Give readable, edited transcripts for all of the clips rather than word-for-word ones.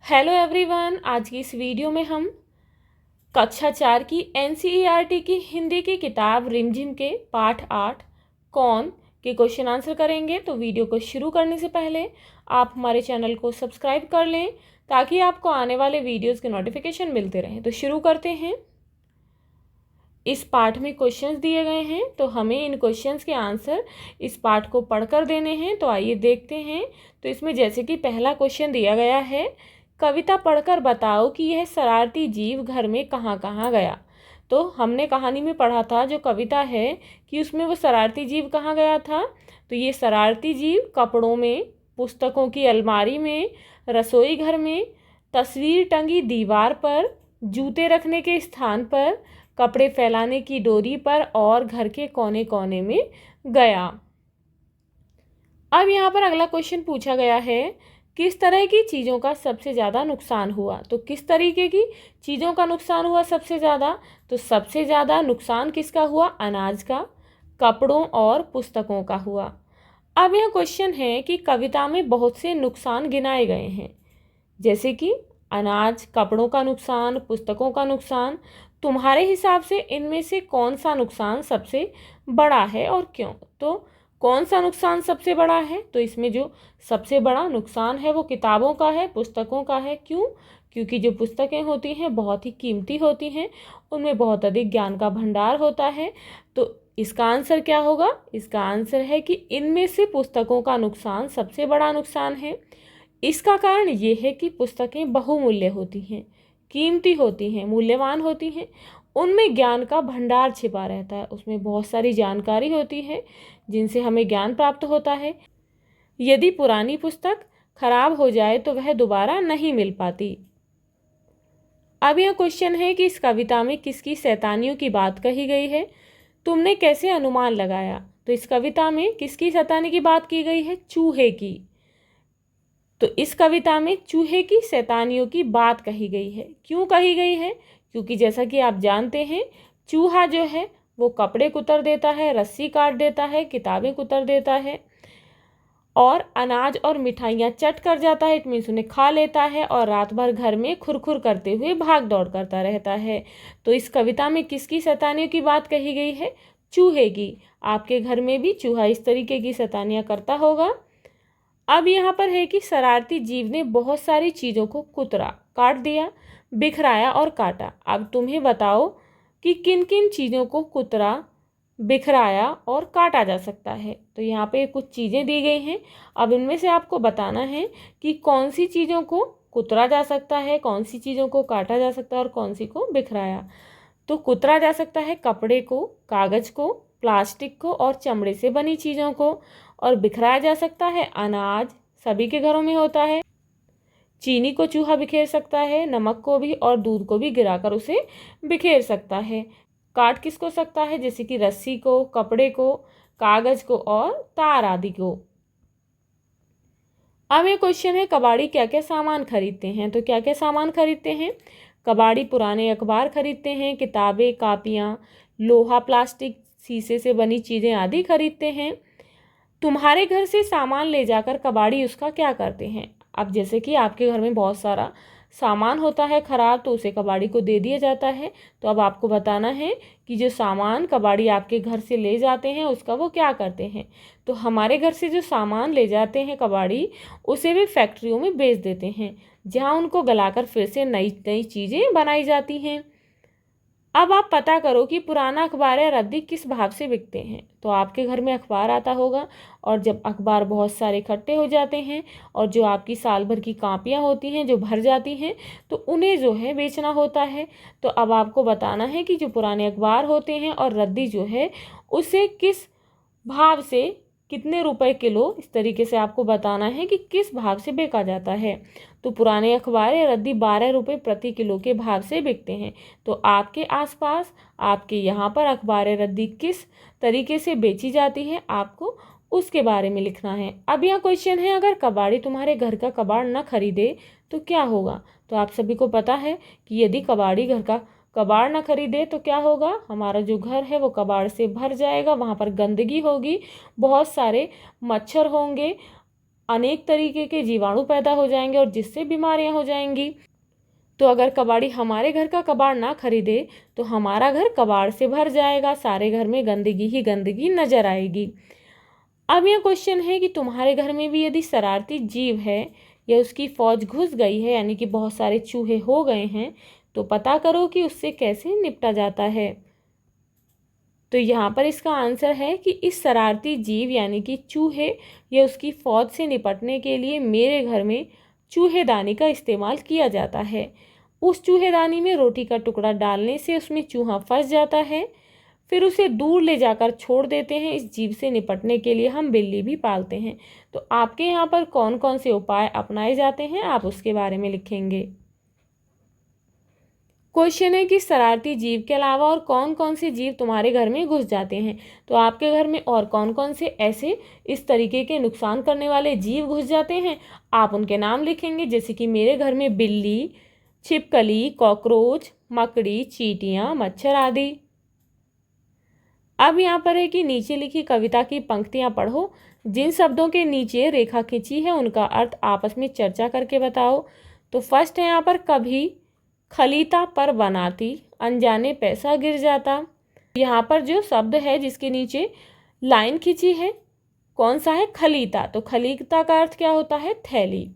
Hello everyone. आज की इस वीडियो में हम कक्षा 4 की एनसीईआरटी की हिंदी की किताब रिमझिम के पाठ 8 कौन के क्वेश्चन आंसर करेंगे। तो वीडियो को शुरू करने से पहले आप हमारे चैनल को सब्सक्राइब कर लें ताकि आपको आने वाले वीडियोस के नोटिफिकेशन मिलते रहें। तो शुरू करते हैं। इस पाठ में क्वेश्चंस दिए गए हैं, तो हमें इन क्वेश्चंस के आंसर इस पाठ को पढ़कर देने हैं। तो आइए देखते हैं। तो इसमें जैसे कि पहला क्वेश्चन दिया गया है, कविता पढ़कर बताओ कि यह शरारती जीव घर में कहाँ कहाँ गया। तो हमने कहानी में पढ़ा था जो कविता है कि उसमें वो शरारती जीव कहाँ गया था। तो ये शरारती जीव कपड़ों में, पुस्तकों की अलमारी में, रसोई घर में, तस्वीर टंगी दीवार पर, जूते रखने के स्थान पर, कपड़े फैलाने की डोरी पर और घर के कोने कोने में गया। अब यहाँ पर अगला क्वेश्चन पूछा गया है, किस तरह की चीज़ों का सबसे ज़्यादा नुकसान हुआ। तो किस तरीके की चीज़ों का नुकसान हुआ सबसे ज़्यादा। तो सबसे ज़्यादा नुकसान किसका हुआ, अनाज का, कपड़ों और पुस्तकों का हुआ। अब यह क्वेश्चन है कि कविता में बहुत से नुकसान गिनाए गए हैं, जैसे कि अनाज, कपड़ों का नुकसान, पुस्तकों का नुकसान। तुम्हारे हिसाब से इनमें से कौन सा नुकसान सबसे बड़ा है और क्यों। तो कौन सा नुकसान सबसे बड़ा है। तो इसमें जो सबसे बड़ा नुकसान है वो किताबों का है, पुस्तकों का है। क्यों? क्योंकि जो पुस्तकें होती हैं बहुत ही कीमती होती हैं, उनमें बहुत अधिक ज्ञान का भंडार होता है। तो इसका आंसर क्या होगा। इसका आंसर है कि इनमें से पुस्तकों का नुकसान सबसे बड़ा नुकसान है। इसका कारण ये है कि पुस्तकें बहुमूल्य होती हैं, कीमती होती हैं, मूल्यवान होती हैं। उनमें ज्ञान का भंडार छिपा रहता है, उसमें बहुत सारी जानकारी होती है जिनसे हमें ज्ञान प्राप्त होता है। यदि पुरानी पुस्तक खराब हो जाए तो वह दोबारा नहीं मिल पाती। अब यह क्वेश्चन है कि इस कविता में किसकी शैतानियों की बात कही गई है, तुमने कैसे अनुमान लगाया। तो इस कविता में किसकी शैतानी की बात की गई है, चूहे की। तो इस कविता में चूहे की शैतानियों की बात कही गई है। क्यों कही गई है? क्योंकि जैसा कि आप जानते हैं, चूहा जो है वो कपड़े कुतर देता है, रस्सी काट देता है, किताबें कुतर देता है और अनाज और मिठाइयाँ चट कर जाता है। इट मीन्स उन्हें खा लेता है और रात भर घर में खुरखुर करते हुए भाग दौड़ करता रहता है। तो इस कविता में किसकी शैतानियों की बात कही गई है, चूहे की। आपके घर में भी चूहा इस तरीके की शैतानियाँ करता होगा। अब यहाँ पर है कि शरारती जीव ने बहुत सारी चीज़ों को कुतरा, काट दिया, बिखराया और काटा। अब तुम्हें बताओ कि किन किन चीज़ों को कुतरा, बिखराया और काटा जा सकता है। तो यहाँ पे कुछ चीज़ें दी गई हैं। अब इनमें से आपको बताना है कि कौन सी चीज़ों को कुतरा जा सकता है, कौन सी चीज़ों को काटा जा सकता है और कौन सी को बिखराया। तो कुतरा जा सकता है कपड़े को, कागज़ को, प्लास्टिक को और चमड़े से बनी चीज़ों को। और बिखराया जा सकता है अनाज, सभी के घरों में होता है। चीनी को चूहा बिखेर सकता है, नमक को भी और दूध को भी गिराकर उसे बिखेर सकता है। काट किसको सकता है, जैसे कि रस्सी को, कपड़े को, कागज़ को और तार आदि को। अब ये क्वेश्चन है, कबाड़ी क्या क्या सामान खरीदते हैं। तो क्या क्या सामान खरीदते हैं, कबाड़ी पुराने अखबार खरीदते हैं, किताबें, कापियाँ, लोहा, प्लास्टिक, शीशे से बनी चीज़ें आदि खरीदते हैं। तुम्हारे घर से सामान ले जाकर कबाड़ी उसका क्या करते हैं। अब जैसे कि आपके घर में बहुत सारा सामान होता है ख़राब, तो उसे कबाड़ी को दे दिया जाता है। तो अब आपको बताना है कि जो सामान कबाड़ी आपके घर से ले जाते हैं उसका वो क्या करते हैं। तो हमारे घर से जो सामान ले जाते हैं कबाड़ी, उसे वे फैक्ट्रियों में बेच देते हैं, जहाँ उनको गलाकर फिर से नई नई चीज़ें बनाई जाती हैं। अब आप पता करो कि पुराना अखबार या रद्दी किस भाव से बिकते हैं। तो आपके घर में अखबार आता होगा और जब अखबार बहुत सारे इकट्ठे हो जाते हैं और जो आपकी साल भर की कापियाँ होती हैं जो भर जाती हैं, तो उन्हें जो है बेचना होता है। तो अब आपको बताना है कि जो पुराने अखबार होते हैं और रद्दी जो है उसे किस भाव से, कितने रुपए किलो, इस तरीके से आपको बताना है कि किस भाव से बेचा जाता है। तो पुराने अखबार या रद्दी 12 रुपये प्रति किलो के भाव से बिकते हैं। तो आपके आसपास, आपके यहाँ पर अखबार या रद्दी किस तरीके से बेची जाती है, आपको उसके बारे में लिखना है। अब यह क्वेश्चन है, अगर कबाड़ी तुम्हारे घर का कबाड़ न खरीदे तो क्या होगा। तो आप सभी को पता है कि यदि कबाड़ी घर का कबाड़ ना खरीदे तो क्या होगा, हमारा जो घर है वो कबाड़ से भर जाएगा, वहाँ पर गंदगी होगी, बहुत सारे मच्छर होंगे, अनेक तरीके के जीवाणु पैदा हो जाएंगे और जिससे बीमारियां हो जाएंगी। तो अगर कबाड़ी हमारे घर का कबाड़ ना खरीदे तो हमारा घर कबाड़ से भर जाएगा, सारे घर में गंदगी ही गंदगी नजर आएगी। अब यह क्वेश्चन है कि तुम्हारे घर में भी यदि शरारती जीव है या उसकी फौज घुस गई है, यानी कि बहुत सारे चूहे हो गए हैं, तो पता करो कि उससे कैसे निपटा जाता है। तो यहाँ पर इसका आंसर है कि इस शरारती जीव यानी कि चूहे या उसकी फौज से निपटने के लिए मेरे घर में चूहेदानी का इस्तेमाल किया जाता है। उस चूहेदानी में रोटी का टुकड़ा डालने से उसमें चूहा फंस जाता है, फिर उसे दूर ले जाकर छोड़ देते हैं। इस जीव से निपटने के लिए हम बिल्ली भी पालते हैं। तो आपके यहाँ पर कौन कौन से उपाय अपनाए जाते हैं, आप उसके बारे में लिखेंगे। क्वेश्चन है कि शरारती जीव के अलावा और कौन कौन से जीव तुम्हारे घर में घुस जाते हैं। तो आपके घर में और कौन कौन से ऐसे इस तरीके के नुकसान करने वाले जीव घुस जाते हैं, आप उनके नाम लिखेंगे। जैसे कि मेरे घर में बिल्ली, छिपकली, कॉकरोच, मकड़ी, चींटियां, मच्छर आदि। अब यहाँ पर है कि नीचे लिखी कविता की पंक्तियाँ पढ़ो। जिन शब्दों के नीचे रेखा खींची है उनका अर्थ आपस में चर्चा करके बताओ। तो फर्स्ट है यहाँ पर कभी खलीता पर बनाती, अनजाने पैसा गिर जाता। यहाँ पर जो शब्द है जिसके नीचे लाइन खींची है कौन सा है, खलीता। तो खलीता का अर्थ क्या होता है, थैली।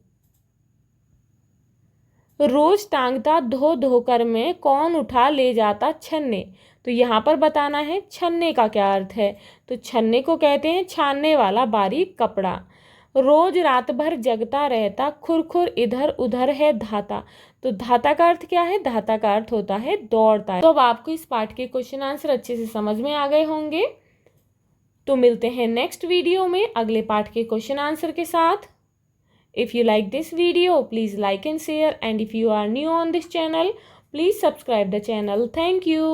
रोज टांगता धो धोकर में, कौन उठा ले जाता छन्ने। तो यहाँ पर बताना है छन्ने का क्या अर्थ है। तो छन्ने को कहते हैं छानने वाला बारीक कपड़ा। रोज रात भर जगता रहता, खुरखुर इधर उधर है धाता। तो धाता का अर्थ क्या है, धाता का अर्थ होता है दौड़ता है। तो अब आपको इस पार्ट के क्वेश्चन आंसर अच्छे से समझ में आ गए होंगे। तो मिलते हैं नेक्स्ट वीडियो में अगले पार्ट के क्वेश्चन आंसर के साथ। If you like this video, please like and share, and if you are new on this channel, please subscribe the channel. Thank you.